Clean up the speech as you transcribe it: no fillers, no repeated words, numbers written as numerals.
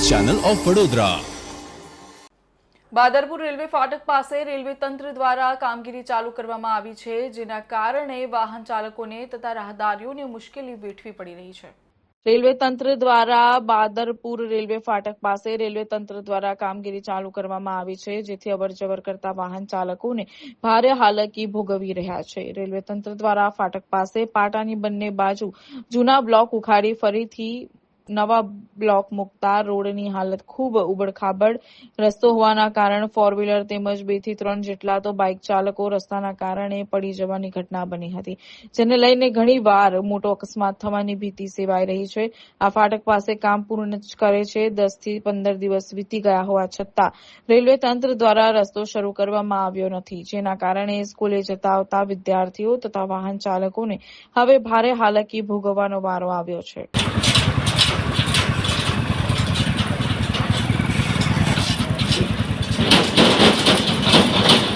Channel of Vadodara. Badarpur railway ફાટક પાસે railway તંત્ર દ્વારા કામગીરી ચાલુ કરવામાં આવી છે, જેના કારણે વાહન ચાલકોને તથા રાહદારીઓને મુશ્કેલી વેઠવી પડી રહી છે। રેલવે તંત્ર દ્વારા બાદરપુર રેલવે ફાટક પાસે રેલવે તંત્ર દ્વારા કામગીરી ચાલુ કરવામાં આવી છે, જેથી અવરજવર કરતા વાહન ચાલકોને ભારે હાલાકી ભોગવી રહ્યા છે। રેલવે તંત્ર દ્વારા ફાટક પાસે પાટાની બંને બાજુ જૂના બ્લોક ઉખાડી ફરીથી નવા બ્લોક મૂકતા રોડની હાલત ખૂબ ઉબડખાબડ રસ્તો હોવાના કારણે ફોર વ્હીલર તેમજ 2 થી 3 જેટલા તો બાઇક ચાલકો રસ્તાના કારણે પડી જવાની ઘટના બની હતી, જેને લઈને ઘણીવાર મોટો અકસ્માત થવાની ભીતિ સેવાઈ રહી છે। આ ફાટક પાસે કામ પૂર્ણ કરે છે 10 થી 15 દિવસ વીતી ગયા હોવા છતાં રેલવે તંત્ર દ્વારા રસ્તો શરૂ કરવામાં આવ્યો નથી, જેના કારણે સ્કૂલે જતા આવતા વિદ્યાર્થીઓ તથા વાહન ચાલકોને હવે ભારે હાલાકી ભોગવવાનો વારો આવ્યો છે।